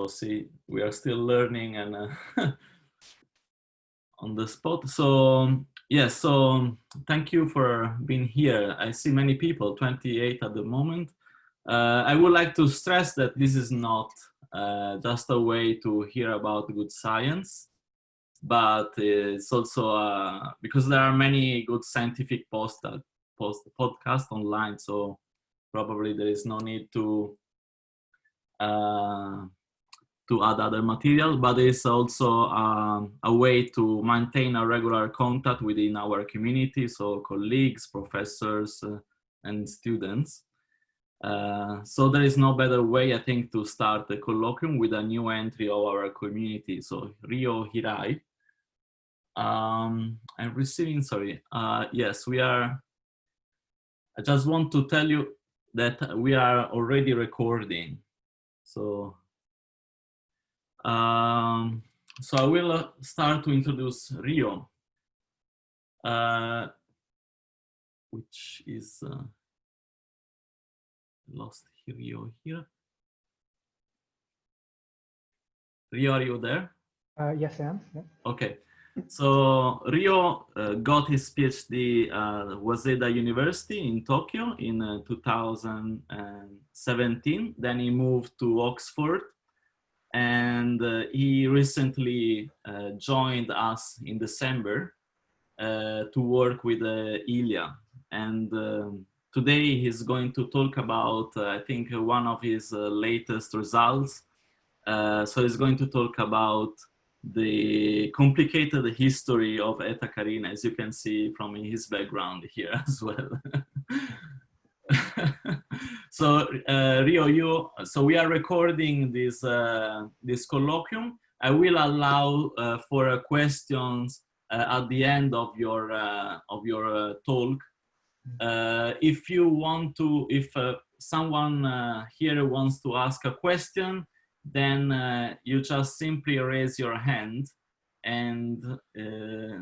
see, we are still learning and on the spot. So yes, so thank you for being here. I see many people, 28 at the moment. I would like to stress that this is not just a way to hear about good science, but it's also because there are many good scientific podcasts online, so probably there is no need to add other material, but it's also a way to maintain a regular contact within our community, so colleagues, professors, and students. So there is no better way, I think, to start the colloquium with a new entry of our community. So Ryo Hirai. I'm receiving, sorry. Yes, we are. I just want to tell you that we are already recording. So I will start to introduce Ryo, which is lost Ryo here. Ryo, are you there? Yes, I am. Yeah. Okay. So Ryo got his PhD at Waseda University in Tokyo in 2017. Then he moved to Oxford, and he recently joined us in December to work with Ilya. And today he's going to talk about, I think, one of his latest results. So he's going to talk about the complicated history of Eta Carinae, as you can see from his background here as well. So Ryo, so we are recording this this colloquium. I will allow for questions at the end of your talk. If you want to, if someone here wants to ask a question, then you just simply raise your hand. And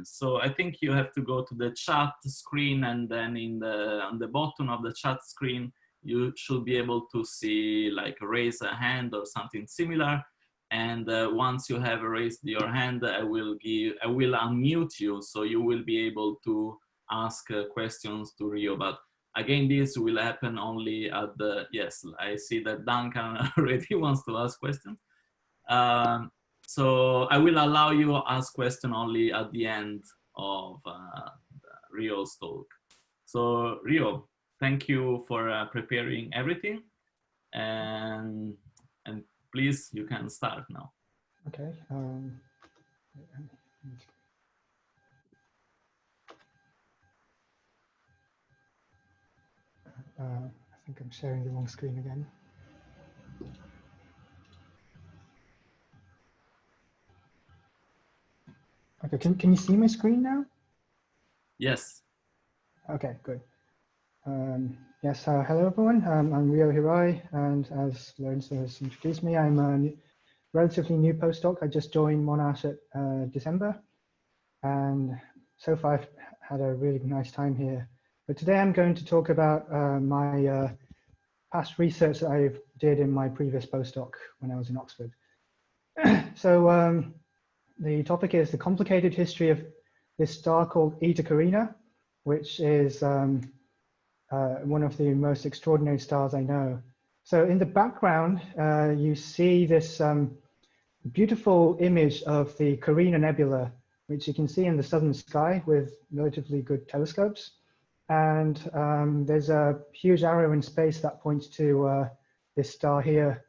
so I think you have to go to the chat screen, and then on the bottom of the chat screen, you should be able to see like raise a hand or something similar. And once you have raised your hand, I will unmute you, so you will be able to ask questions to Ryo. But again, this will happen only at the, yes, I see that Duncan already wants to ask questions. So I will allow you to ask questions only at the end of Ryo's talk. So Ryo, thank you for preparing everything. And please, you can start now. Okay. I think I'm sharing the wrong screen again. Okay, can you see my screen now? Yes. Okay, good. Yes, hello everyone. I'm Ryo Hirai, and as Lorenzo has introduced me, I'm a relatively new postdoc. I just joined Monash at December, and so far I've had a really nice time here. But today I'm going to talk about my past research that I did in my previous postdoc when I was in Oxford. So the topic is the complicated history of this star called Eta Carinae, which is one of the most extraordinary stars I know. So in the background, you see this beautiful image of the Carinae Nebula, which you can see in the southern sky with relatively good telescopes. And there's a huge arrow in space that points to this star here,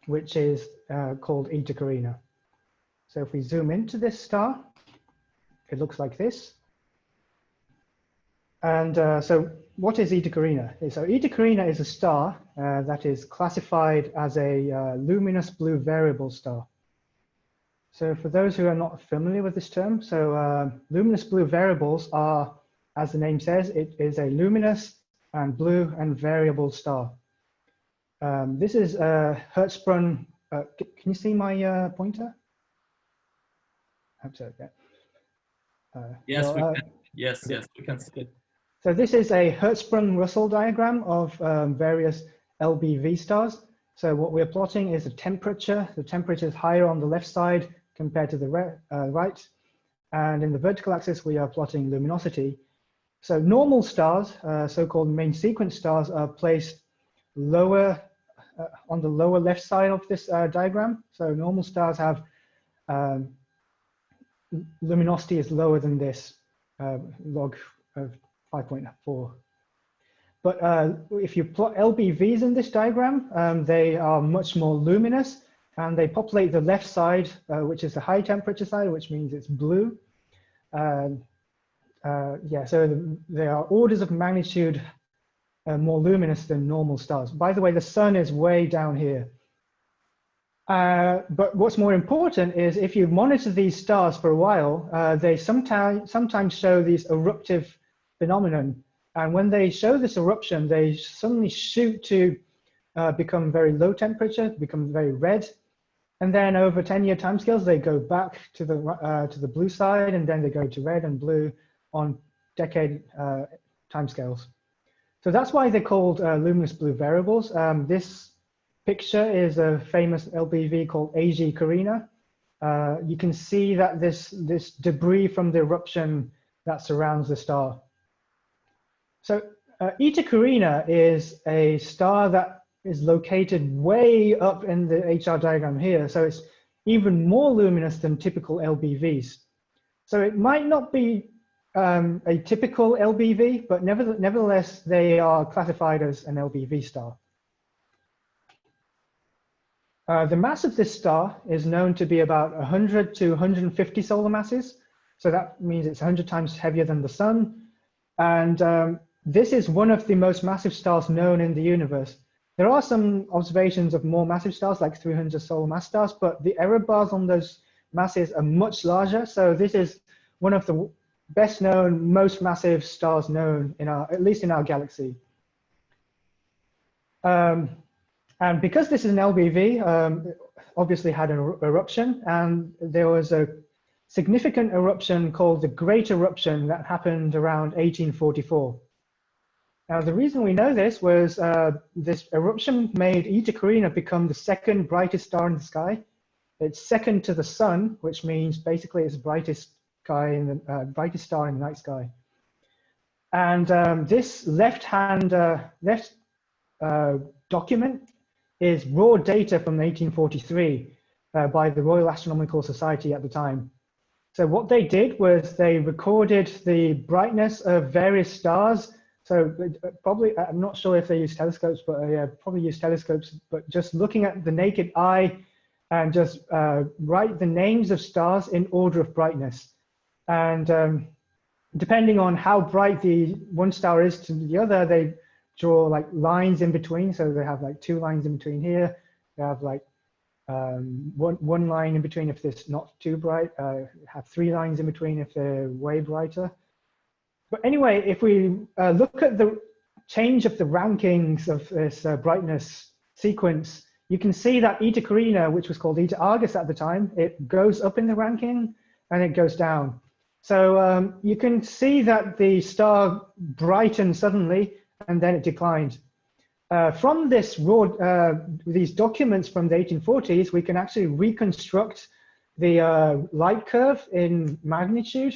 which is called Eta Carinae. So if we zoom into this star, it looks like this. And so what is Eta Carinae? So Eta Carinae is a star that is classified as a luminous blue variable star. So for those who are not familiar with this term, so luminous blue variables are, as the name says, it is a luminous and blue and variable star. This is Hertzsprung. Can you see my pointer? I hope so. Yeah. Yes, well, we can. Yes, okay. Yes, we can see it. So this is a Hertzsprung-Russell diagram of various LBV stars. So what we're plotting is the temperature. The temperature is higher on the left side compared to the right. And in the vertical axis, we are plotting luminosity. So normal stars, so-called main sequence stars, are placed lower on the lower left side of this diagram. So normal stars have luminosity is lower than this log of 5.4. But if you plot LBVs in this diagram, they are much more luminous, and they populate the left side, which is the high temperature side, which means it's blue. Yeah, so they are orders of magnitude more luminous than normal stars. By the way, the sun is way down here. But what's more important is if you monitor these stars for a while, they sometimes show these eruptive phenomenon. And when they show this eruption, they suddenly shoot to become very low temperature, become very red. And then over 10-year timescales, they go back to the blue side, and then they go to red and blue on decade timescales. So that's why they're called luminous blue variables. This picture is a famous LBV called Eta Carinae. You can see that this debris from the eruption that surrounds the star. So Eta Carinae is a star that is located way up in the HR diagram here. So it's even more luminous than typical LBVs. So it might not be a typical LBV, but nevertheless, they are classified as an LBV star. The mass of this star is known to be about 100 to 150 solar masses. So that means it's 100 times heavier than the sun. And this is one of the most massive stars known in the universe. There are some observations of more massive stars, like 300 solar mass stars, but the error bars on those masses are much larger. So this is one of the best known, most massive stars known in at least in our galaxy. And because this is an LBV, obviously had an eruption, and there was a significant eruption called the Great Eruption that happened around 1844. Now, the reason we know this was this eruption made Eta Carinae become the second brightest star in the sky. It's second to the sun, which means basically it's the brightest star in the night sky. And this left document is raw data from 1843 by the Royal Astronomical Society at the time. So what they did was they recorded the brightness of various stars. So probably, I'm not sure if they use telescopes, but yeah, probably use telescopes, but just looking at the naked eye and just write the names of stars in order of brightness. And depending on how bright the one star is to the other, they draw like lines in between. So they have like 2 lines in between here. They have like one line in between if it's not too bright, have 3 lines in between if they're way brighter. But anyway, if we look at the change of the rankings of this brightness sequence, you can see that Eta Carinae, which was called Eta Argus at the time, it goes up in the ranking and it goes down. So you can see that the star brightened suddenly and then it declined. From this these documents from the 1840s, we can actually reconstruct the light curve in magnitude,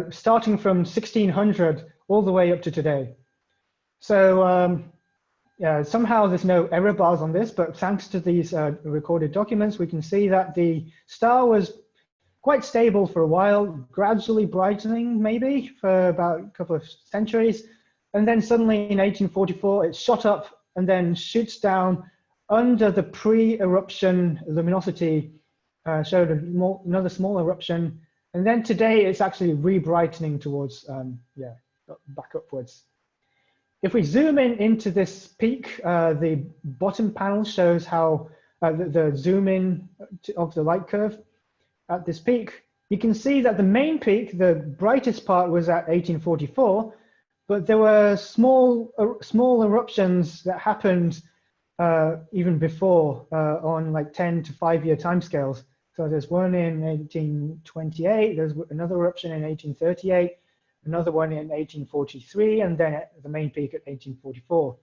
starting from 1600 all the way up to today. So yeah, somehow there's no error bars on this, but thanks to these recorded documents, we can see that the star was quite stable for a while, gradually brightening maybe for about a couple of centuries. And then suddenly in 1844, it shot up and then shoots down under the pre-eruption luminosity, showed another small eruption. And then today it's actually re-brightening towards, yeah, back upwards. If we zoom in into this peak, the bottom panel shows how the zoom in of the light curve at this peak. You can see that the main peak, the brightest part, was at 1844, but there were small eruptions that happened even before on like 10 to 5-year timescales. So there's one in 1828, there's another eruption in 1838, another one in 1843, and then the main peak at 1844.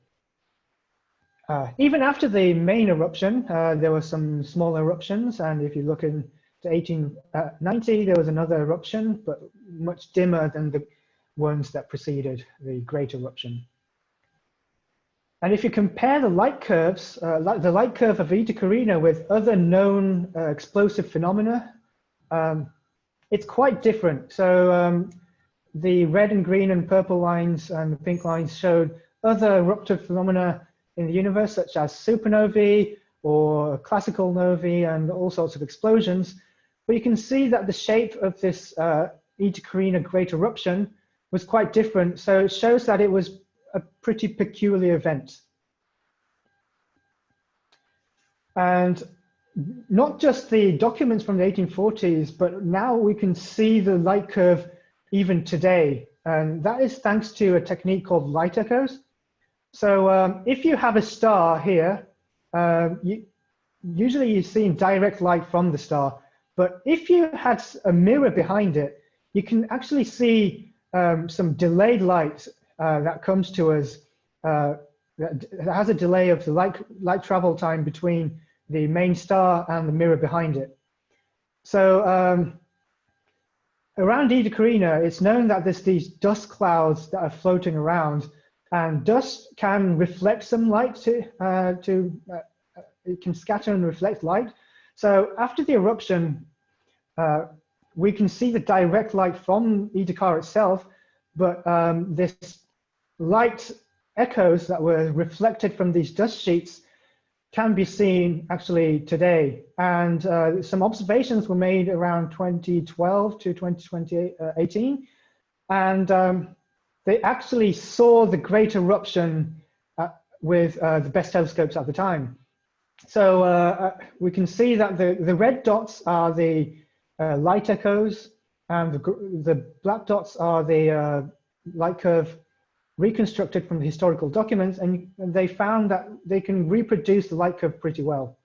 Even after the main eruption, there were some small eruptions, and if you look into 1890, there was another eruption, but much dimmer than the ones that preceded the Great Eruption. And if you compare the light curves, the light curve of Eta Carinae with other known explosive phenomena, it's quite different. So the red and green and purple lines and the pink lines showed other eruptive phenomena in the universe, such as supernovae or classical novae and all sorts of explosions. But you can see that the shape of this Eta Carinae Great Eruption was quite different. So it shows that it was a pretty peculiar event. And not just the documents from the 1840s, but now we can see the light curve even today. And that is thanks to a technique called light echoes. So if you have a star here, usually you're seeing direct light from the star. But if you had a mirror behind it, you can actually see some delayed light that comes to us. That has a delay of the light travel time between the main star and the mirror behind it. So around Eta Carinae, it's known that there's these dust clouds that are floating around, and dust can reflect some light it can scatter and reflect light. So after the eruption, we can see the direct light from Eta Carinae itself, but this light echoes that were reflected from these dust sheets can be seen actually today. And some observations were made around 2012 to 2018. And they actually saw the Great Eruption with the best telescopes at the time. So we can see that the red dots are the light echoes, and the black dots are the light curve reconstructed from the historical documents, and they found that they can reproduce the light curve pretty well.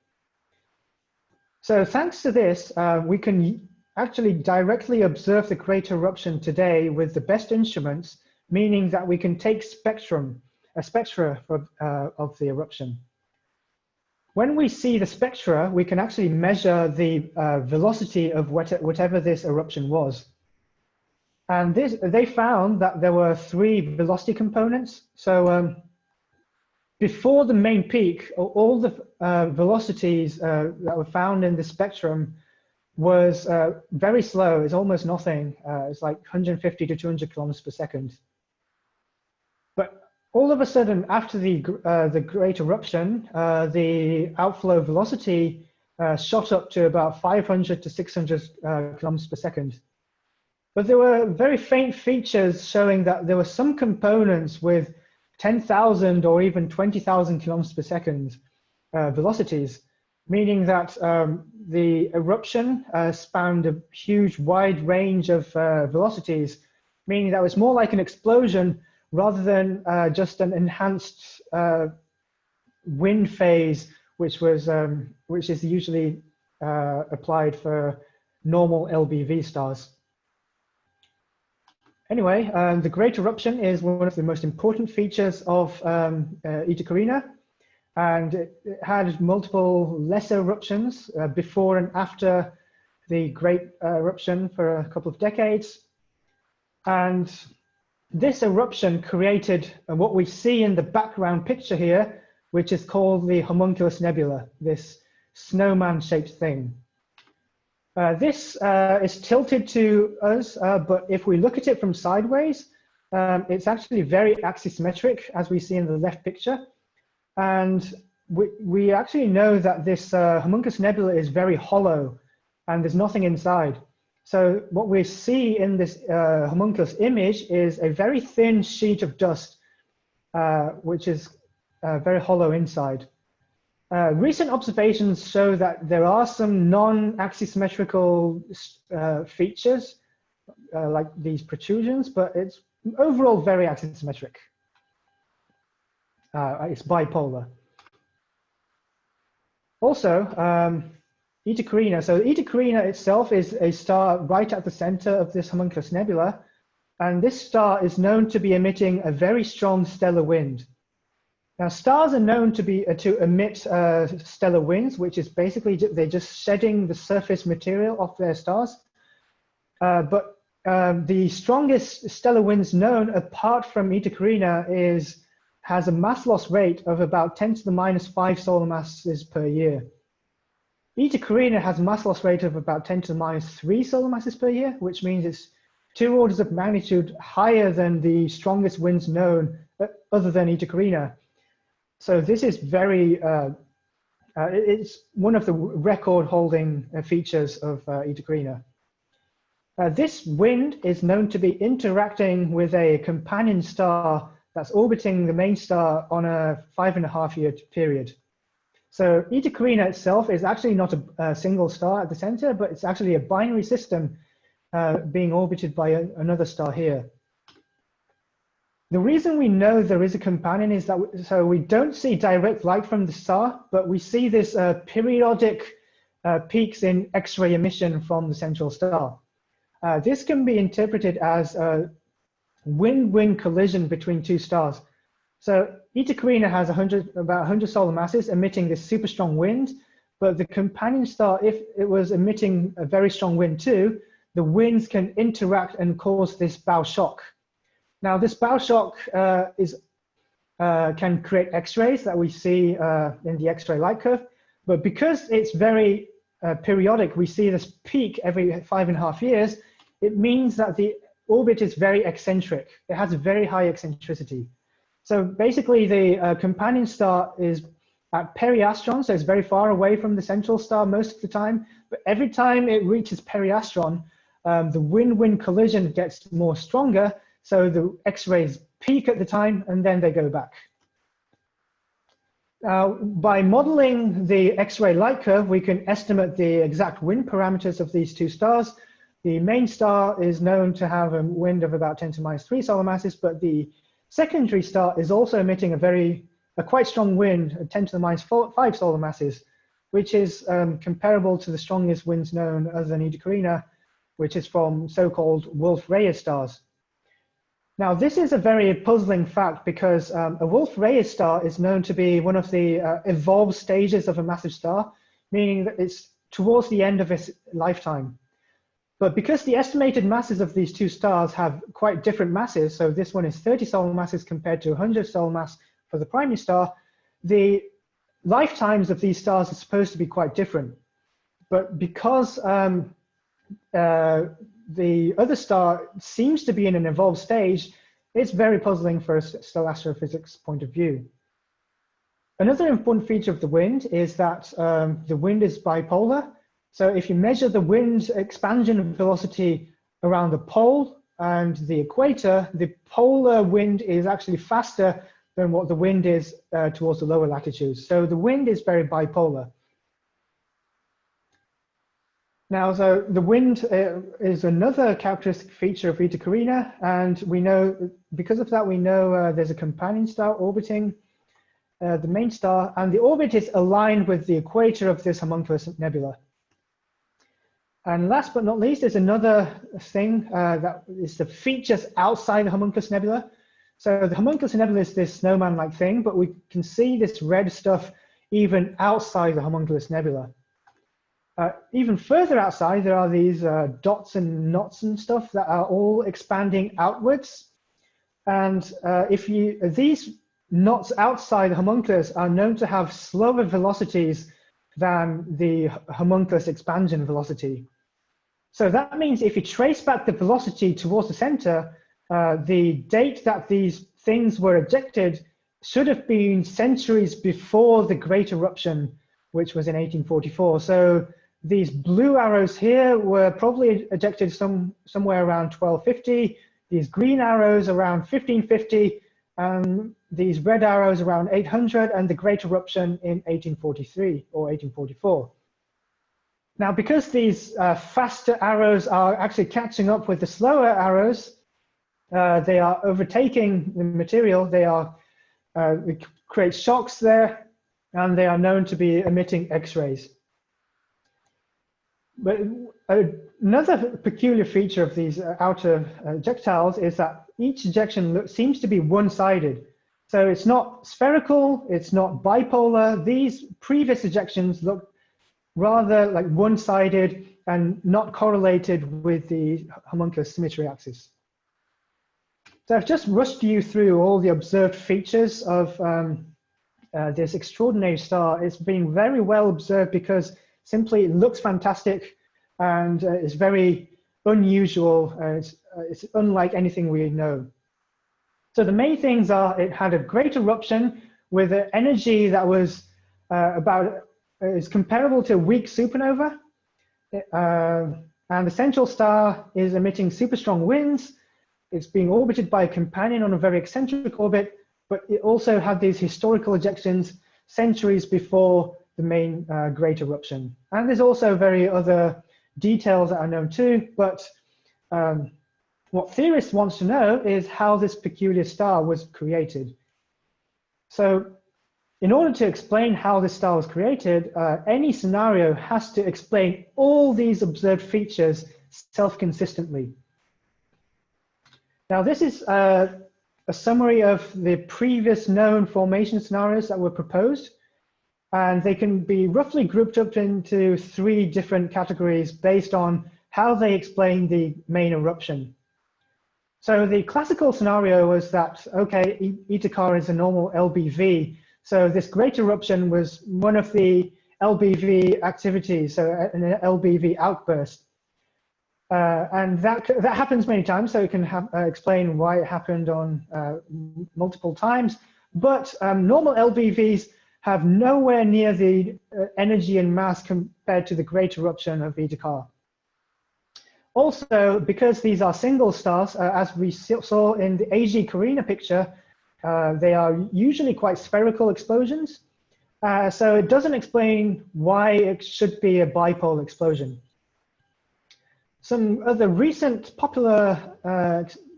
So thanks to this, we can actually directly observe the Great Eruption today with the best instruments, meaning that we can take spectra of the eruption. When we see the spectra, we can actually measure the velocity of whatever this eruption was. And they found that there were 3 velocity components. So before the main peak, all the velocities that were found in the spectrum was very slow. It's almost nothing. It's like 150 to 200 kilometers per second. But all of a sudden, after the Great Eruption, the outflow velocity shot up to about 500 to 600 kilometers per second. But there were very faint features showing that there were some components with 10,000 or even 20,000 kilometers per second velocities, meaning that the eruption spanned a huge wide range of velocities, meaning that it was more like an explosion rather than just an enhanced wind phase, which is usually applied for normal LBV stars. Anyway, the Great Eruption is one of the most important features of Eta Carinae, and it had multiple lesser eruptions before and after the Great Eruption for a couple of decades. And this eruption created what we see in the background picture here, which is called the Homunculus Nebula, this snowman-shaped thing. This is tilted to us, but if we look at it from sideways, it's actually very axisymmetric, as we see in the left picture. And we actually know that this Homunculus Nebula is very hollow, and there's nothing inside. So what we see in this homunculus image is a very thin sheet of dust, which is very hollow inside. Recent observations show that there are some non-axisymmetrical features, like these protrusions, but it's overall very axisymmetric. It's bipolar. Also, Eta Carinae. So Eta Carinae itself is a star right at the center of this homunculus nebula, and this star is known to be emitting a very strong stellar wind. Now, stars are known to emit stellar winds, which is basically they're just shedding the surface material of their stars. But the strongest stellar winds known, apart from Eta Carinae, has a mass loss rate of about 10 to the minus 5 solar masses per year. Eta Carinae has a mass loss rate of about 10 to the minus 3 solar masses per year, which means it's 2 orders of magnitude higher than the strongest winds known other than Eta Carinae. So this is very, it's one of the record-holding features of Eta Carinae. This wind is known to be interacting with a companion star that's orbiting the main star on a 5.5-year period. So Eta Carinae itself is actually not a single star at the center, but it's actually a binary system being orbited by another star here. The reason we know there is a companion is that so we don't see direct light from the star, but we see this periodic peaks in X-ray emission from the central star. This can be interpreted as a wind-wind collision between two stars. So Eta Carinae has about 100 solar masses emitting this super strong wind, but the companion star, if it was emitting a very strong wind too, the winds can interact and cause this bow shock. Now, this bow shock can create X-rays that we see in the X-ray light curve, but because it's very periodic, we see this peak every 5.5 years, it means that the orbit is very eccentric. It has a very high eccentricity. So basically, the companion star is at periastron, so it's very far away from the central star most of the time, but every time it reaches periastron, the wind-wind collision gets more stronger, so the X-rays peak at the time, and then they go back. Now, by modeling the X-ray light curve, we can estimate the exact wind parameters of these two stars. The main star is known to have a wind of about 10 to minus 3 solar masses, but the secondary star is also emitting a quite strong wind, 10 to the minus 5 solar masses, which is comparable to the strongest winds known other than Eta Carinae, which is from so-called Wolf-Rayet stars. Now, this is a very puzzling fact because a Wolf-Rayet star is known to be one of the evolved stages of a massive star, meaning that it's towards the end of its lifetime. But because the estimated masses of these two stars have quite different masses, so this one is 30 solar masses compared to 100 solar mass for the primary star, the lifetimes of these stars are supposed to be quite different. But because the other star seems to be in an evolved stage, it's very puzzling for a stellar astrophysics point of view. Another important feature of the wind is that the wind is bipolar. So if you measure the wind expansion velocity around the pole and the equator, the polar wind is actually faster than what the wind is towards the lower latitudes. So the wind is very bipolar. Now, so the wind is another characteristic feature of Eta Carinae, and we know, because of that, we know there's a companion star orbiting the main star, and the orbit is aligned with the equator of this homunculus nebula. And last but not least, there's another thing that is the features outside the homunculus nebula. So the homunculus nebula is this snowman-like thing, but we can see this red stuff even outside the homunculus nebula. Even further outside, there are these dots and knots and stuff that are all expanding outwards. And these knots outside the homunculus are known to have slower velocities than the homunculus expansion velocity. So that means if you trace back the velocity towards the center, the date that these things were ejected should have been centuries before the Great Eruption, which was in 1844. So these blue arrows here were probably ejected somewhere around 1250, these green arrows around 1550, and these red arrows around 800, and the Great Eruption in 1843 or 1844. Now, because these faster arrows are actually catching up with the slower arrows, they are overtaking the material, they create shocks there, and they are known to be emitting X-rays. But another peculiar feature of these outer ejectiles is that each ejection seems to be one-sided. So it's not spherical, it's not bipolar. These previous ejections look rather like one-sided and not correlated with the homunculus symmetry axis. So I've just rushed you through all the observed features of this extraordinary star. It's being very well observed because simply it looks fantastic and it's very unusual. It's unlike anything we know. So the main things are it had a great eruption with an energy that was is comparable to a weak supernova. And the central star is emitting super strong winds. It's being orbited by a companion on a very eccentric orbit, but it also had these historical ejections centuries before the main Great Eruption. And there's also very other details that are known too, but what theorists want to know is how this peculiar star was created. So in order to explain how this star was created, any scenario has to explain all these observed features self-consistently. Now, this is a summary of the previous known formation scenarios that were proposed, and they can be roughly grouped up into 3 different categories based on how they explain the main eruption. So the classical scenario was that, okay, Eta Carinae is a normal LBV, so this great eruption was one of the LBV activities, so an LBV outburst. And that happens many times, so it can explain why it happened on multiple times. But normal LBVs have nowhere near the energy and mass compared to the great eruption of Eta Carinae. Also, because these are single stars, as we saw in the Eta Carinae picture, they are usually quite spherical explosions. So it doesn't explain why it should be a bipolar explosion. Some other recent popular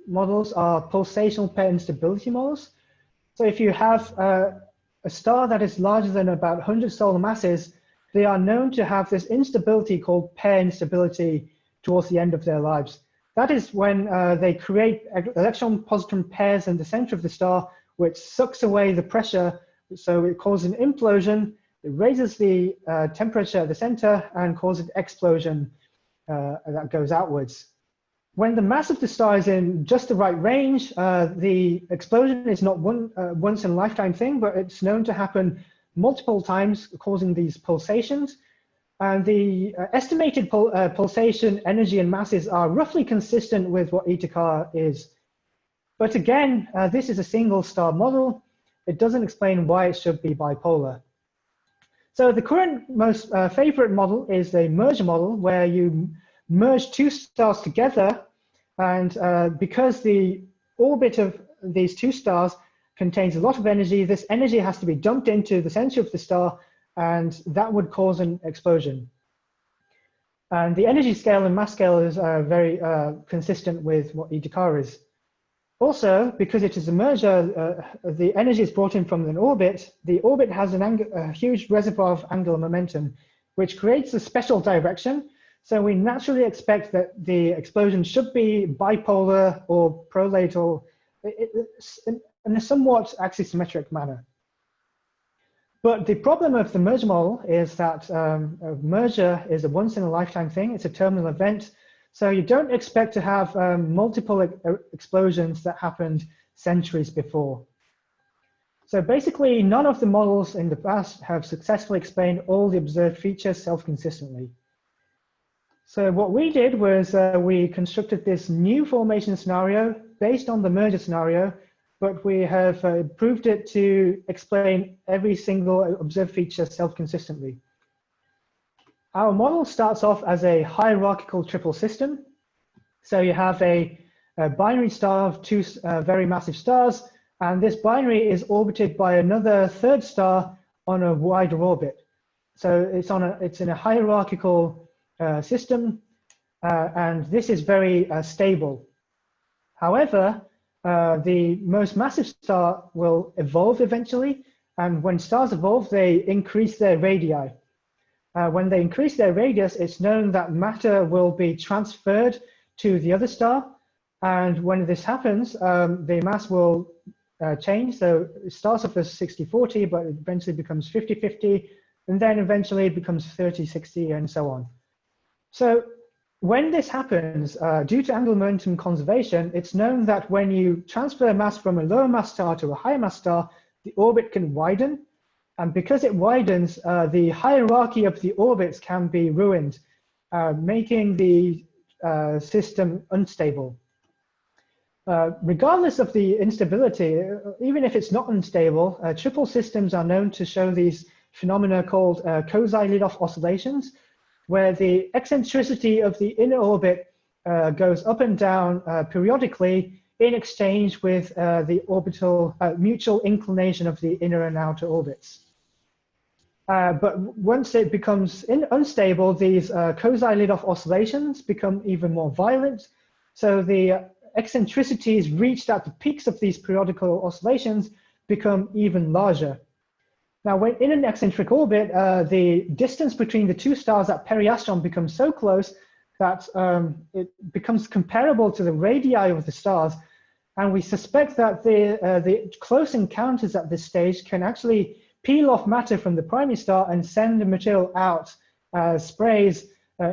models are pulsational pair instability models. So if you have a star that is larger than about 100 solar masses, they are known to have this instability called pair instability towards the end of their lives. That is when they create electron-positron pairs in the center of the star, which sucks away the pressure, so it causes an implosion, it raises the temperature at the center, and causes an explosion that goes outwards. When the mass of the star is in just the right range, the explosion is not one once in a lifetime thing, but it's known to happen multiple times, causing these pulsations. And the estimated pulsation energy and masses are roughly consistent with what Eta Carinae is. But again, this is a single star model. It doesn't explain why it should be bipolar. So the current most favorite model is the merger model, where you merge 2 stars together. And because the orbit of these 2 stars contains a lot of energy, this energy has to be dumped into the center of the star, and that would cause an explosion. And the energy scale and mass scale is very consistent with what Eta Carinae is. Also, because it is a merger, the energy is brought in from an orbit. The orbit has a huge reservoir of angular momentum, which creates a special direction. So we naturally expect that the explosion should be bipolar or prolate, or in a somewhat axisymmetric manner. But the problem of the merger model is that a merger is a once-in-a-lifetime thing. It's a terminal event. So you don't expect to have multiple explosions that happened centuries before. So basically, none of the models in the past have successfully explained all the observed features self-consistently. So what we did was we constructed this new formation scenario based on the merger scenario, but we have improved it to explain every single observed feature self-consistently. Our model starts off as a hierarchical triple system. So you have a binary star of 2 very massive stars, and this binary is orbited by another 3rd star on a wider orbit. So it's in a hierarchical system, and this is very stable. However, the most massive star will evolve eventually, and when stars evolve, they increase their radii. When they increase their radius, it's known that matter will be transferred to the other star, and when this happens, the mass will change. So it starts off as 60-40, but it eventually becomes 50-50, and then eventually it becomes 30-60, and so on. So when this happens, due to angular momentum conservation, it's known that when you transfer mass from a lower mass star to a higher mass star, the orbit can widen. And because it widens, the hierarchy of the orbits can be ruined, making the system unstable. Regardless of the instability, even if it's not unstable, triple systems are known to show these phenomena called Kozai-Lidov oscillations, where the eccentricity of the inner orbit goes up and down periodically in exchange with the orbital mutual inclination of the inner and outer orbits. But once it becomes unstable, these Kozai-Lidov oscillations become even more violent. So the eccentricities reached at the peaks of these periodical oscillations become even larger. Now, when in an eccentric orbit, the distance between the two stars at periastron becomes so close that it becomes comparable to the radii of the stars. And we suspect that the close encounters at this stage can actually peel off matter from the primary star and send the material out as sprays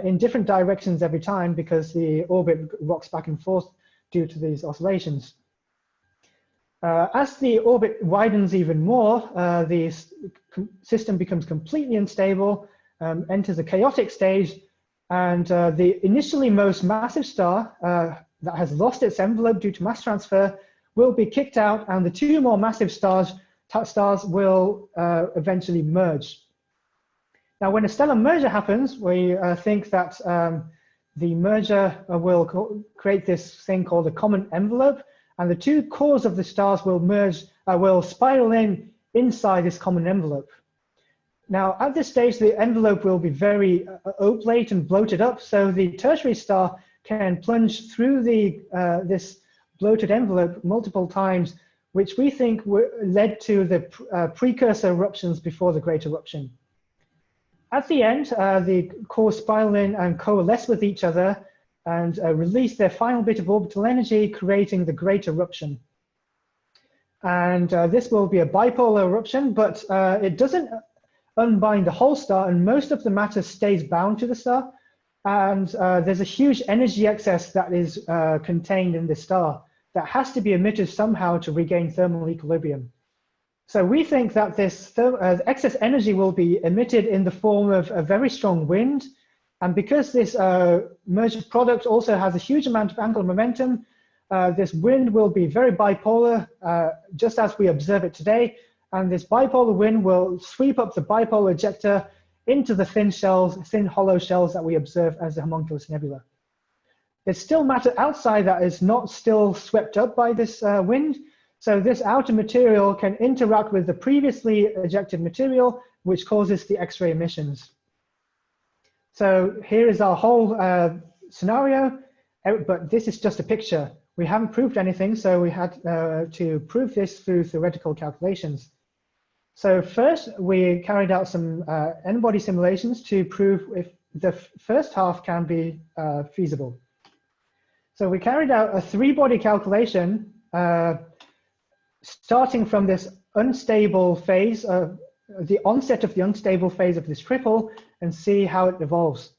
in different directions every time, because the orbit rocks back and forth due to these oscillations. As the orbit widens even more, the system becomes completely unstable, enters a chaotic stage, and the initially most massive star that has lost its envelope due to mass transfer will be kicked out, and the two more massive stars will eventually merge. Now, when a stellar merger happens, we think that the merger will create this thing called a common envelope, and the two cores of the stars will merge, will spiral inside this common envelope. Now, at this stage, the envelope will be very oblate and bloated up, so the tertiary star can plunge through this bloated envelope multiple times, which we think led to the precursor eruptions before the Great Eruption. At the end, the cores spiral in and coalesce with each other and release their final bit of orbital energy, creating the Great Eruption. And this will be a bipolar eruption, but it doesn't unbind the whole star, and most of the matter stays bound to the star. And there's a huge energy excess that is contained in the star that has to be emitted somehow to regain thermal equilibrium. So we think that this excess energy will be emitted in the form of a very strong wind. And because this merged product also has a huge amount of angular momentum, this wind will be very bipolar, just as we observe it today. And this bipolar wind will sweep up the bipolar ejector into the thin hollow shells that we observe as the homunculus nebula. There's still matter outside that is not still swept up by this wind. So this outer material can interact with the previously ejected material, which causes the X-ray emissions. So here is our whole scenario, but this is just a picture. We haven't proved anything, so we had to prove this through theoretical calculations. So first, we carried out some n-body simulations to prove if the first half can be feasible. So we carried out a three-body calculation starting from this unstable phase, the onset of the unstable phase of this triple, and see how it evolves.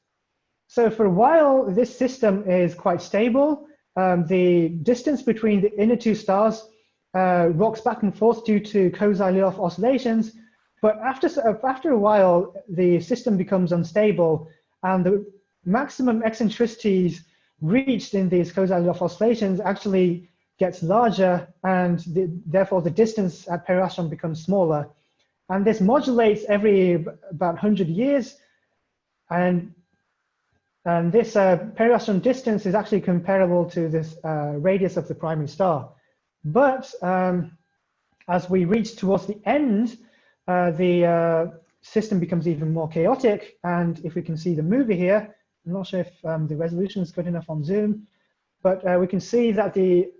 So for a while, this system is quite stable. The distance between the inner two stars rocks back and forth due to Kozai-Lidov oscillations, but after a while, the system becomes unstable, and the maximum eccentricities reached in these Kozai-Lidov oscillations actually gets larger, and therefore the distance at periastron becomes smaller. And this modulates every about 100 years, and this periastron distance is actually comparable to this radius of the primary star. But as we reach towards the end, the system becomes even more chaotic. And if we can see the movie here, I'm not sure if the resolution is good enough on Zoom, but we can see that the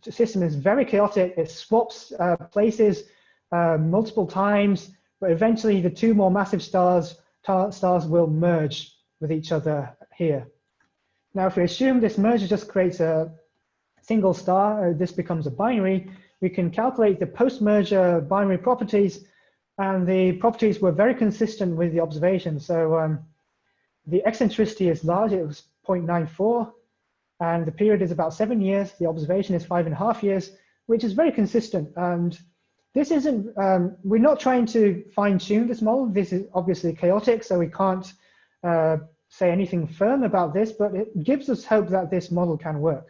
system is very chaotic. It swaps places multiple times, but eventually the two more massive stars will merge with each other here. Now, if we assume this merger just creates a single star, this becomes a binary, we can calculate the post-merger binary properties, and the properties were very consistent with the observation. So the eccentricity is large, it was 0.94, and the period is about 7 years. The observation is 5.5 years, which is very consistent. And this isn't, we're not trying to fine tune this model. This is obviously chaotic, so we can't say anything firm about this, but it gives us hope that this model can work.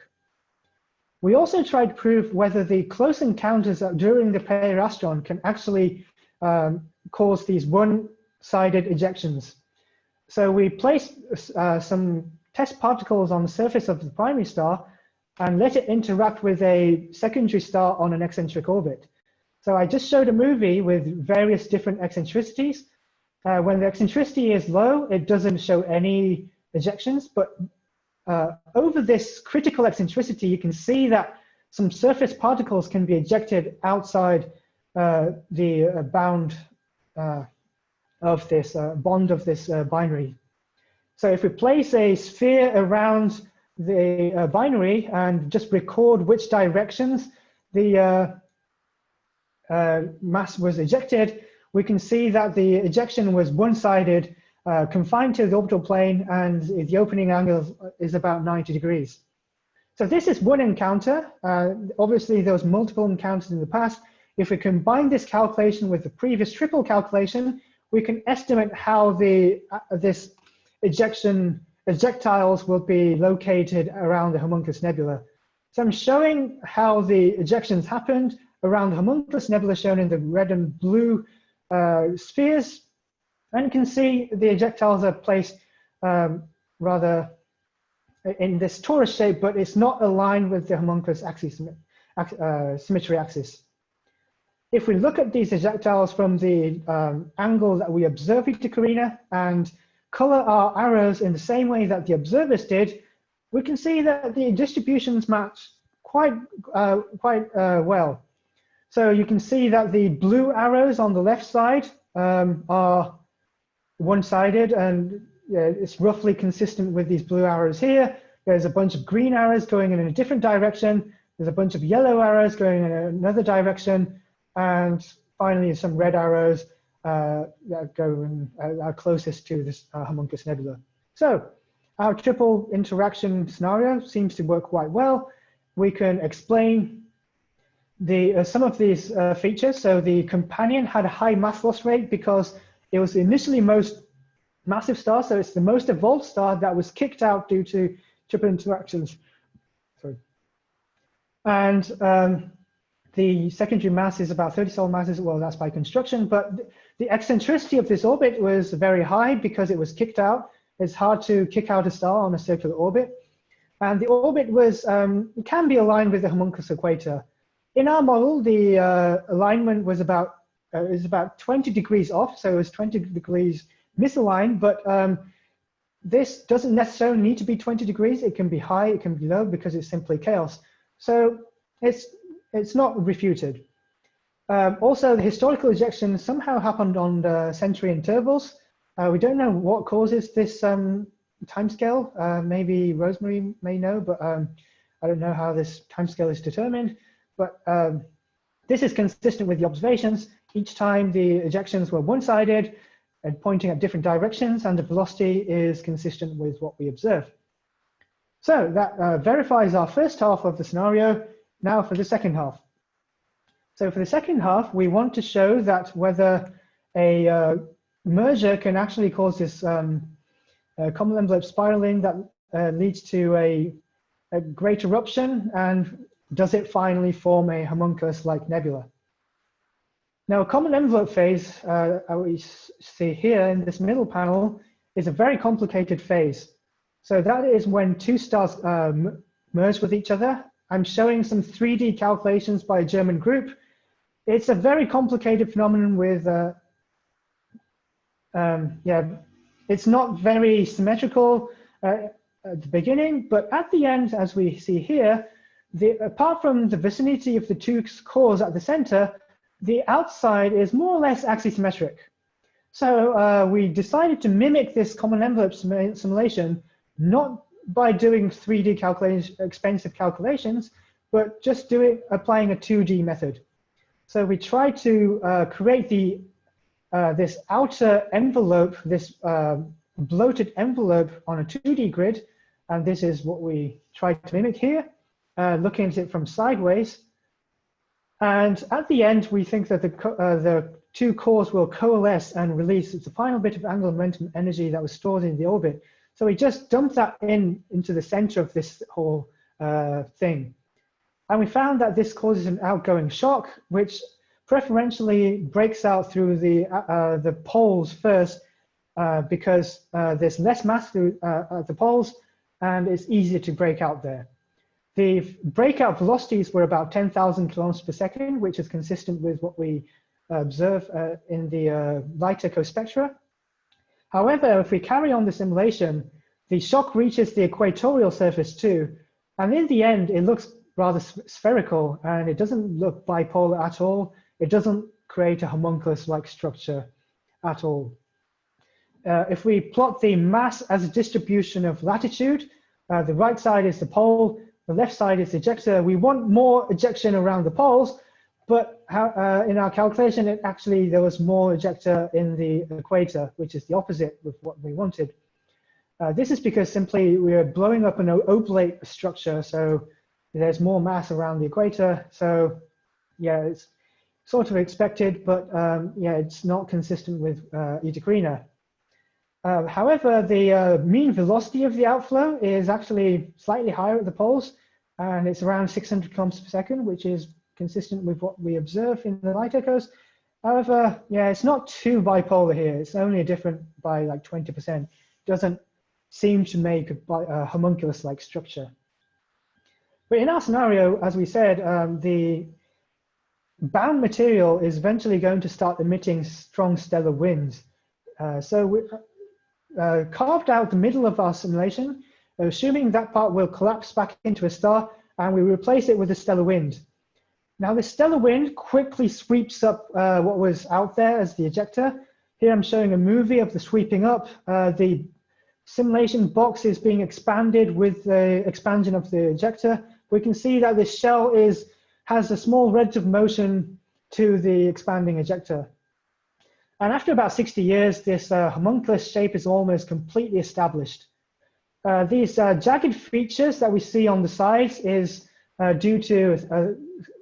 We also tried to prove whether the close encounters during the peristron can actually cause these one-sided ejections. So we placed some test particles on the surface of the primary star and let it interact with a secondary star on an eccentric orbit. So I just showed a movie with various different eccentricities. When the eccentricity is low, it doesn't show any ejections, but over this critical eccentricity, you can see that some surface particles can be ejected outside the bound of this bond of this binary. So if we place a sphere around the binary and just record which directions the mass was ejected, we can see that the ejection was one-sided, confined to the orbital plane, and the opening angle is about 90 degrees. So this is one encounter. Obviously, there was multiple encounters in the past. If we combine this calculation with the previous triple calculation, we can estimate how this ejectiles will be located around the homunculus nebula. So I'm showing how the ejections happened around the homunculus nebula, shown in the red and blue spheres. And you can see the ejectiles are placed rather in this torus shape, but it's not aligned with the homunculus axis, symmetry axis. If we look at these ejectiles from the angle that we observe Eta Carinae and color our arrows in the same way that the observers did, we can see that the distributions match quite well. So you can see that the blue arrows on the left side are one-sided, and it's roughly consistent with these blue arrows here. There's a bunch of green arrows going in a different direction. There's a bunch of yellow arrows going in another direction. And finally, some red arrows that go in, are closest to this homunculus nebula. So our triple interaction scenario seems to work quite well. We can explain some of these features. So the companion had a high mass loss rate because it was the initially most massive star. So it's the most evolved star that was kicked out due to triple interactions. Sorry. And the secondary mass is about 30 solar masses. Well, that's by construction, but the eccentricity of this orbit was very high because it was kicked out. It's hard to kick out a star on a circular orbit. And the orbit was can be aligned with the homunculus equator. In our model, the alignment was about 20 degrees off, so it was 20 degrees misaligned, but this doesn't necessarily need to be 20 degrees. It can be high, it can be low, because it's simply chaos. So it's not refuted. Also, the historical ejection somehow happened on the century intervals. We don't know what causes this timescale. Maybe Rosemary may know, but I don't know how this timescale is determined. But this is consistent with the observations. Each time the ejections were one-sided and pointing at different directions, and the velocity is consistent with what we observe. So that verifies our first half of the scenario. Now for the second half. So for the second half, we want to show that whether a merger can actually cause this common envelope spiraling that leads to a great eruption, and does it finally form a homunculus-like nebula? Now, a common envelope phase, we see here in this middle panel, is a very complicated phase. So that is when two stars merge with each other. I'm showing some 3D calculations by a German group. It's a very complicated phenomenon with, it's not very symmetrical at the beginning, but at the end, as we see here, apart from the vicinity of the two cores at the center, the outside is more or less axisymmetric. So we decided to mimic this common envelope simulation, not by doing 3D expensive calculations, but just applying a 2D method. So we try to create this outer envelope, this bloated envelope on a 2D grid, and this is what we try to mimic here, looking at it from sideways. And at the end, we think that the two cores will coalesce and release the final bit of angular momentum energy that was stored in the orbit. So we just dump that into the center of this whole thing. And we found that this causes an outgoing shock, which preferentially breaks out through the poles first, because there's less mass through at the poles, and it's easier to break out there. The breakout velocities were about 10,000 kilometers per second, which is consistent with what we observe in the light echo spectra. However, if we carry on the simulation, the shock reaches the equatorial surface too, and in the end, it looks rather spherical, and it doesn't look bipolar at all. It doesn't create a homunculus-like structure at all. If we plot the mass as a distribution of latitude, the right side is the pole, the left side is the ejector. We want more ejection around the poles, but in our calculation, there was more ejector in the equator, which is the opposite of what we wanted. This is because simply we are blowing up an oblate structure, so there's more mass around the equator. So yeah, it's sort of expected, but yeah, it's not consistent with Eta Carinae. However, the mean velocity of the outflow is actually slightly higher at the poles, and it's around 600 kilometers per second, which is consistent with what we observe in the light echoes. However, yeah, it's not too bipolar here. It's only different by like 20%. It doesn't seem to make a homunculus-like structure. But in our scenario, as we said, the bound material is eventually going to start emitting strong stellar winds. So we carved out the middle of our simulation, assuming that part will collapse back into a star, and we replace it with a stellar wind. Now, the stellar wind quickly sweeps up what was out there as the ejector. Here I'm showing a movie of the sweeping up. The simulation box is being expanded with the expansion of the ejector. We can see that the shell has a small relative motion to the expanding ejector. And after about 60 years, this homunculus shape is almost completely established. These jagged features that we see on the sides is due to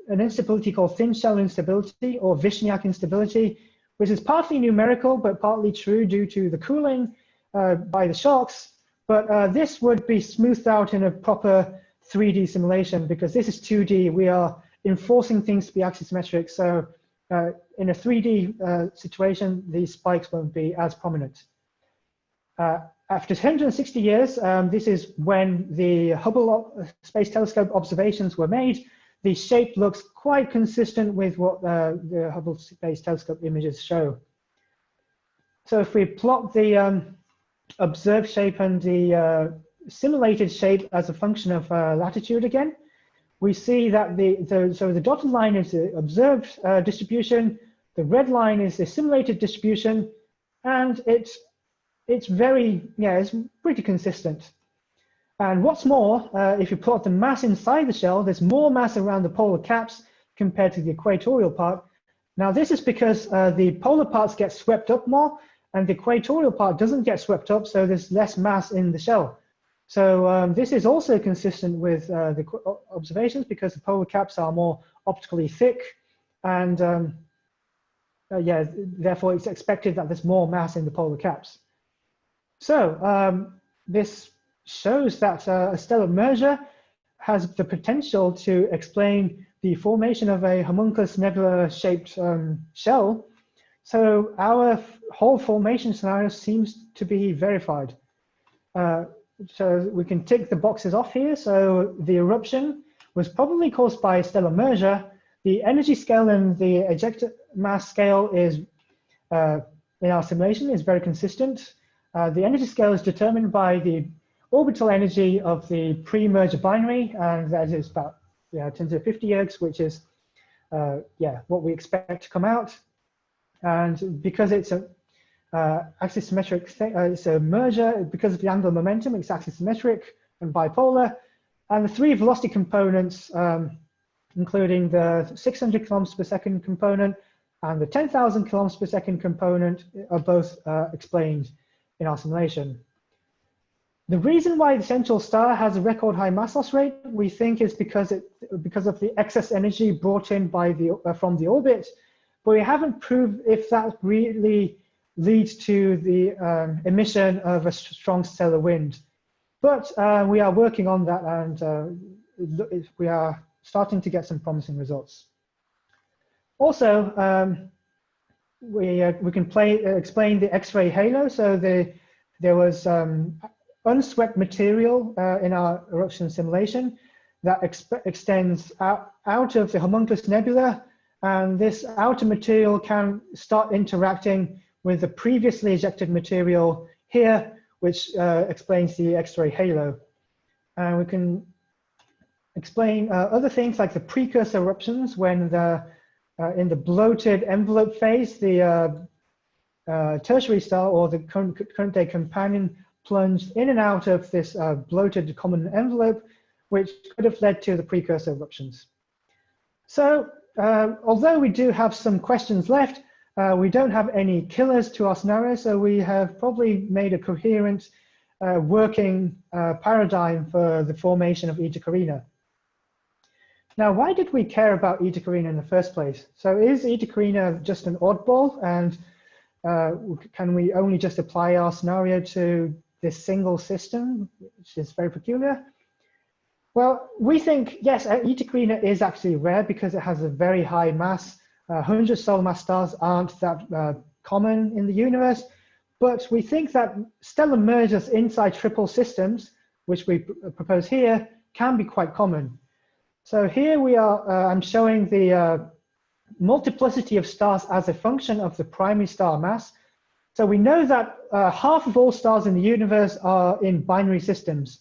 an instability called thin shell instability, or Vishniak instability, which is partly numerical, but partly true due to the cooling by the shocks. But this would be smoothed out in a proper 3D simulation, because this is 2D. We are enforcing things to be axisymmetric. So in a 3D situation, these spikes won't be as prominent. After 160 years, this is when the Hubble Space Telescope observations were made. The shape looks quite consistent with what the Hubble Space Telescope images show. So if we plot the observed shape and the simulated shape as a function of latitude again, we see that the dotted line is the observed distribution, the red line is the simulated distribution, and it's pretty consistent. And what's more, if you plot the mass inside the shell, there's more mass around the polar caps compared to the equatorial part. Now, this is because the polar parts get swept up more, and the equatorial part doesn't get swept up, so there's less mass in the shell. So this is also consistent with the observations, because the polar caps are more optically thick, and yeah, therefore it's expected that there's more mass in the polar caps. So this shows that a stellar merger has the potential to explain the formation of a homunculus nebula-shaped shell. So our whole formation scenario seems to be verified. So we can tick the boxes off here. So the eruption was probably caused by a stellar merger. The energy scale and the ejector mass scale is, in our simulation, is very consistent. The energy scale is determined by the orbital energy of the pre-merger binary, and that is about 10 to the 50 ergs, which is what we expect to come out. And because it's a axisymmetric thing, it's a merger, because of the angular momentum, it's axisymmetric and bipolar. And the three velocity components, including the 600 kilometers per second component and the 10,000 kilometers per second component, are both explained in our simulation. The reason why the central star has a record high mass loss rate, we think, is because of the excess energy brought in by from the orbit, but we haven't proved if that really leads to the emission of a strong stellar wind. But we are working on that, and we are starting to get some promising results. Also, we can explain the X-ray halo. So there was unswept material in our eruption simulation that extends out of the homunculus nebula, and this outer material can start interacting with the previously ejected material here, which explains the X-ray halo. And we can explain other things like the precursor eruptions when in the bloated envelope phase, the tertiary star or the current day companion plunged in and out of this bloated common envelope, which could have led to the precursor eruptions. So although we do have some questions left, we don't have any killers to our scenario, so we have probably made a coherent working paradigm for the formation of Eta Carinae. Now, why did we care about Eta Carinae in the first place? So is Eta Carinae just an oddball, and can we only just apply our scenario to this single system, which is very peculiar? Well, we think, yes, Eta Carinae is actually rare because it has a very high mass. 100 solar mass stars aren't that common in the universe, but we think that stellar mergers inside triple systems, which we propose here, can be quite common. So here we are, I'm showing the multiplicity of stars as a function of the primary star mass. So we know that half of all stars in the universe are in binary systems,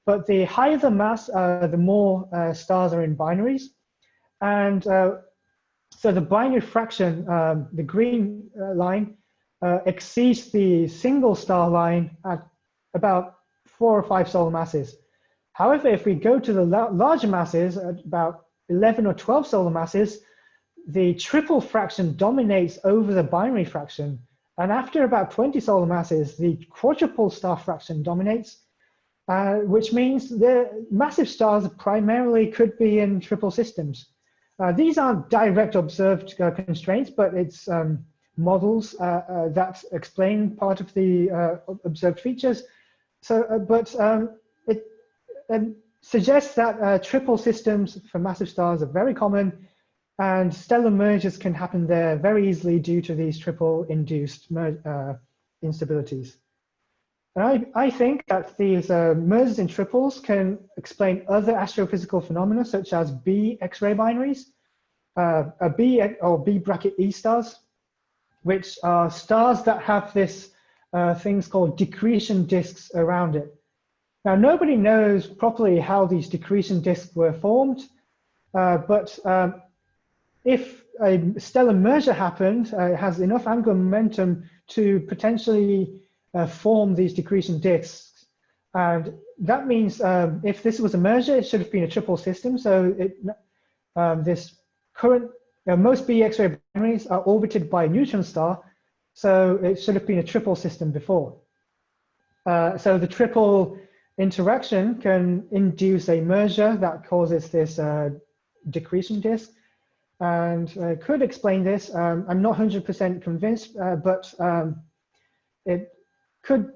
but the higher the mass, the more stars are in binaries. And so the binary fraction, the green line, exceeds the single star line at about 4 or 5 solar masses. However, if we go to the larger masses, at about 11 or 12 solar masses, the triple fraction dominates over the binary fraction. And after about 20 solar masses, the quadruple star fraction dominates, which means the massive stars primarily could be in triple systems. These aren't direct observed constraints, but it's models that explain part of the observed features. So, it suggests that triple systems for massive stars are very common, and stellar mergers can happen there very easily due to these triple induced instabilities. And I think that these mergers in triples can explain other astrophysical phenomena, such as B X-ray binaries, B or B bracket E stars, which are stars that have this things called decretion disks around it. Now, nobody knows properly how these decretion disks were formed, but if a stellar merger happened, it has enough angular momentum to potentially form these decretion disks. And that means if this was a merger, it should have been a triple system. So this current, most B X-ray binaries are orbited by a neutron star. So it should have been a triple system before. So the triple interaction can induce a merger that causes this decretion disk, and could explain this. I'm not 100% convinced, but it could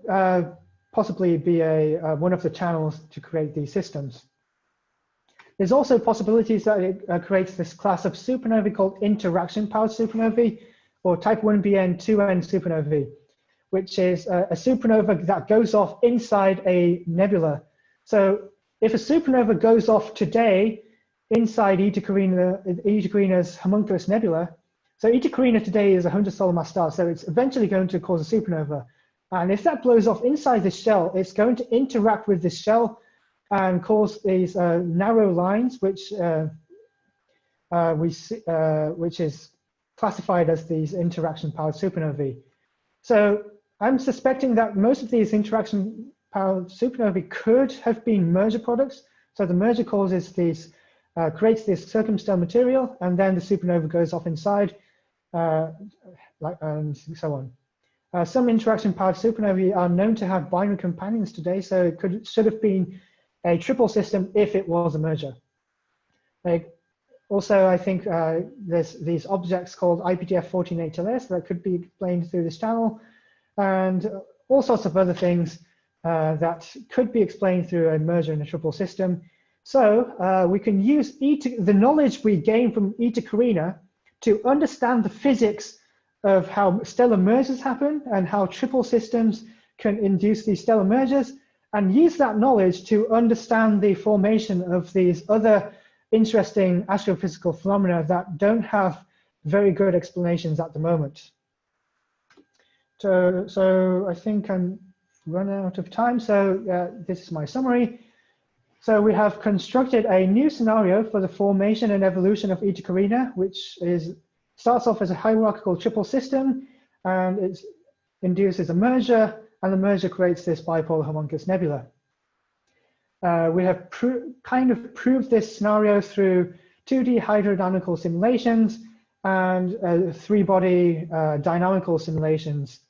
possibly be one of the channels to create these systems. There's also possibilities that it creates this class of supernovae called interaction-powered supernovae, or type 1Bn 2n supernovae, which is a supernova that goes off inside a nebula. So if a supernova goes off today inside Eta Carinae's homunculus nebula, so Eta Carinae today is a 100 solar mass star, so it's eventually going to cause a supernova. And if that blows off inside the shell, it's going to interact with this shell and cause these narrow lines, which is classified as these interaction-powered supernovae. So I'm suspecting that most of these interaction-powered supernovae could have been merger products. So the merger causes these, creates this circumstellar material, and then the supernova goes off inside, and so on. Some interaction-powered supernovae are known to have binary companions today, so it should have been a triple system if it was a merger. Also, I think there's these objects called IPTF 14HLS that could be explained through this channel, and all sorts of other things that could be explained through a merger in a triple system. So we can use the knowledge we gain from Eta Carinae to understand the physics of how stellar mergers happen and how triple systems can induce these stellar mergers, and use that knowledge to understand the formation of these other interesting astrophysical phenomena that don't have very good explanations at the moment. So I think I'm running out of time. So this is my summary. So we have constructed a new scenario for the formation and evolution of Eta Carinae, which starts off as a hierarchical triple system, and it induces a merger, and the merger creates this bipolar homunculus nebula. We have kind of proved this scenario through 2D hydrodynamical simulations and 3-body dynamical simulations.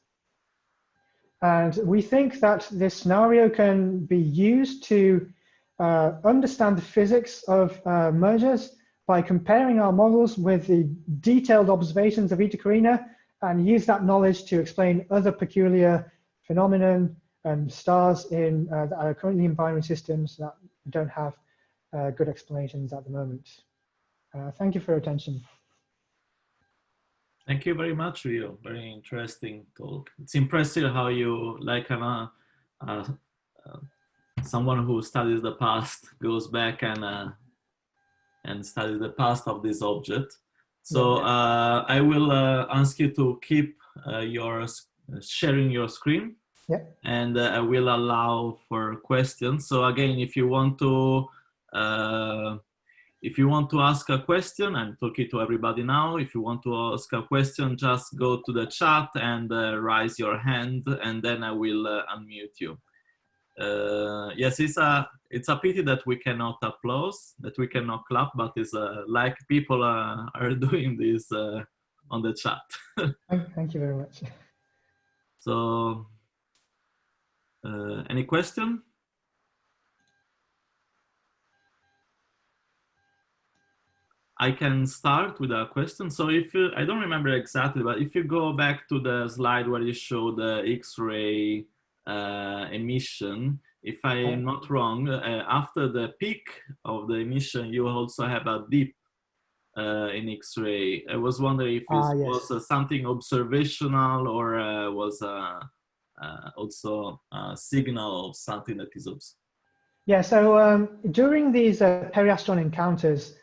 And we think that this scenario can be used to understand the physics of mergers by comparing our models with the detailed observations of Eta Carinae, and use that knowledge to explain other peculiar phenomena and stars that are currently in binary systems that don't have good explanations at the moment. Thank you for your attention. Thank you very much, Rio. Very interesting talk. It's impressive how you, like someone who studies the past, goes back and studies the past of this object. So I will ask you to keep sharing your screen. Yeah. And I will allow for questions. So again, if you want to ask a question, I'm talking to everybody now. If you want to ask a question, just go to the chat and raise your hand, and then I will unmute you. Yes, it's a pity that we cannot applaud, that we cannot clap, but it's like people are doing this on the chat. Thank you very much. So. Any question? I can start with a question. So if you, I don't remember exactly, but if you go back to the slide where you show the X-ray emission, if I'm not wrong, after the peak of the emission, you also have a dip in X-ray. I was wondering if it was something observational or was also a signal of something that is observed. Yeah, so during these periastron encounters,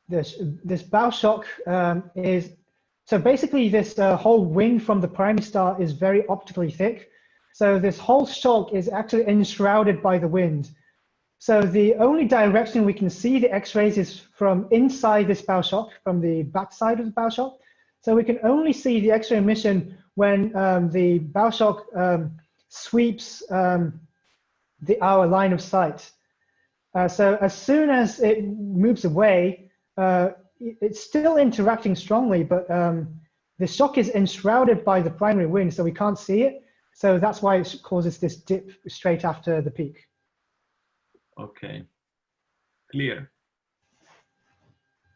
this bow shock is, so basically this whole wind from the primary star is very optically thick. So this whole shock is actually enshrouded by the wind. So the only direction we can see the X-rays is from inside this bow shock, from the backside of the bow shock. So we can only see the X-ray emission when the bow shock sweeps our line of sight. So as soon as it moves away, it's still interacting strongly, but the shock is enshrouded by the primary wind, so we can't see it. So that's why it causes this dip straight after the peak. Okay, clear.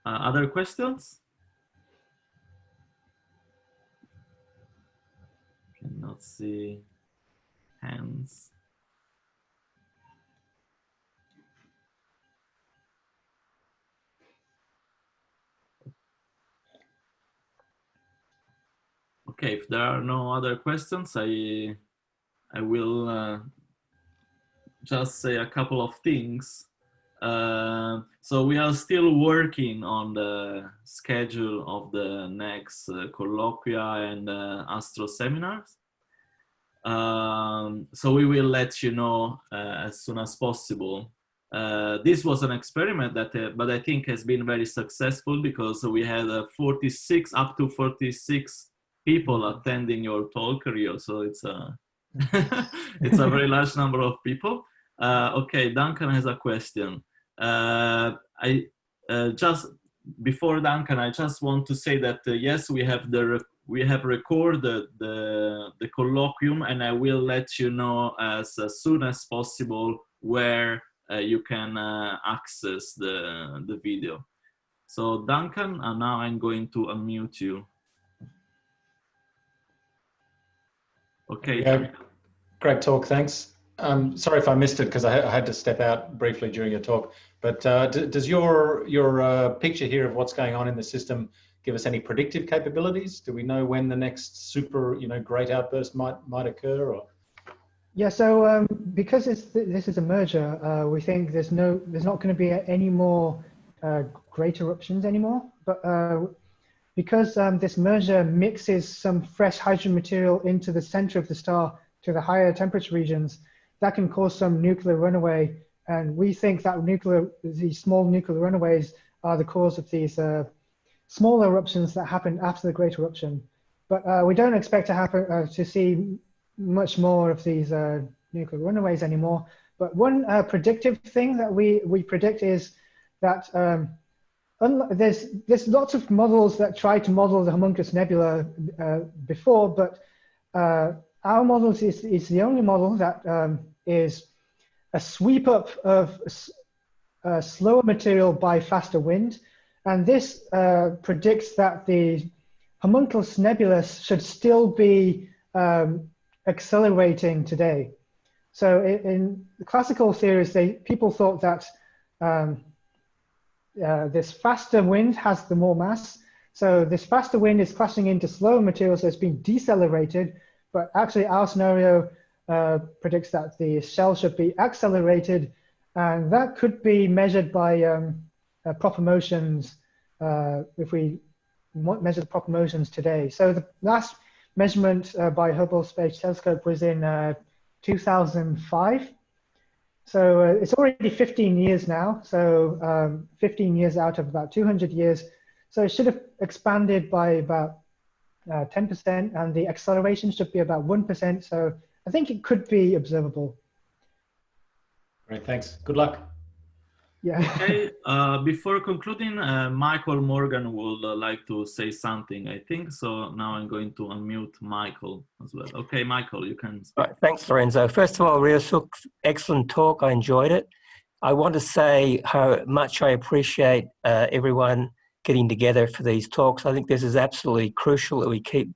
Other questions? Cannot see hands. Okay, if there are no other questions, I will just say a couple of things. So we are still working on the schedule of the next colloquia and astro seminars. So we will let you know as soon as possible. This was an experiment that, but I think has been very successful because we had 46, up to 46 people attending your talk, Rio. So it's a, it's a very large number of people. Okay, Duncan has a question. I just before Duncan, I just want to say that yes, we have recorded the colloquium, and I will let you know as soon as possible where you can access the video. So Duncan, now I'm going to unmute you. Okay. Great talk, thanks. Sorry if I missed it because I had to step out briefly during your talk, but does your picture here of what's going on in the system give us any predictive capabilities? Do we know when the next super, great outburst might occur? Or? Yeah, so because this is a merger, we think there's not going to be any more great eruptions anymore. But because this merger mixes some fresh hydrogen material into the center of the star to the higher temperature regions, that can cause some nuclear runaway. And we think that these small nuclear runaways are the cause of these small eruptions that happen after the Great Eruption. But we don't expect to see much more of these nuclear runaways anymore. But one predictive thing that we predict is that there's lots of models that try to model the Homunculus Nebula before, but our model is the only model that is a sweep up of slower material by faster wind. And this predicts that the Homunculus Nebula should still be accelerating today. So in the classical theories, people thought that this faster wind has the more mass. So this faster wind is crashing into slower material, so it's being decelerated. But actually, our scenario predicts that the shell should be accelerated, and that could be measured by proper motions if we measure the proper motions today. So the last measurement by Hubble Space Telescope was in 2005. So it's already 15 years now. So 15 years out of about 200 years. So it should have expanded by about 10%, and the acceleration should be about 1%. So I think it could be observable. Great, thanks. Good luck. Yeah. Okay, before concluding, Michael Morgan would like to say something, I think. So now I'm going to unmute Michael as well. Okay, Michael, you can speak. Right, thanks, Lorenzo. First of all, Ryosuke, excellent talk. I enjoyed it. I want to say how much I appreciate everyone getting together for these talks. I think this is absolutely crucial that we keep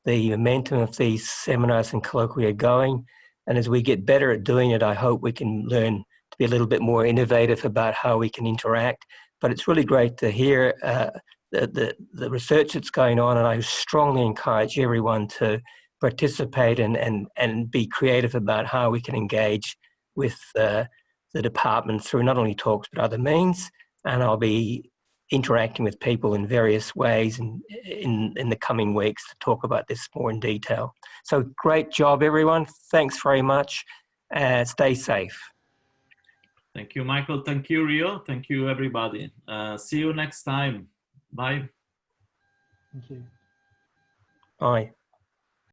the momentum of these seminars and colloquia going. And as we get better at doing it, I hope we can learn to be a little bit more innovative about how we can interact. But it's really great to hear the research that's going on, and I strongly encourage everyone to participate and be creative about how we can engage with the department through not only talks but other means. And I'll be interacting with people in various ways in the coming weeks to talk about this more in detail. So great job, everyone. Thanks very much. Stay safe. Thank you, Michael. Thank you, Rio. Thank you, everybody. See you next time. Bye. Thank you. Bye.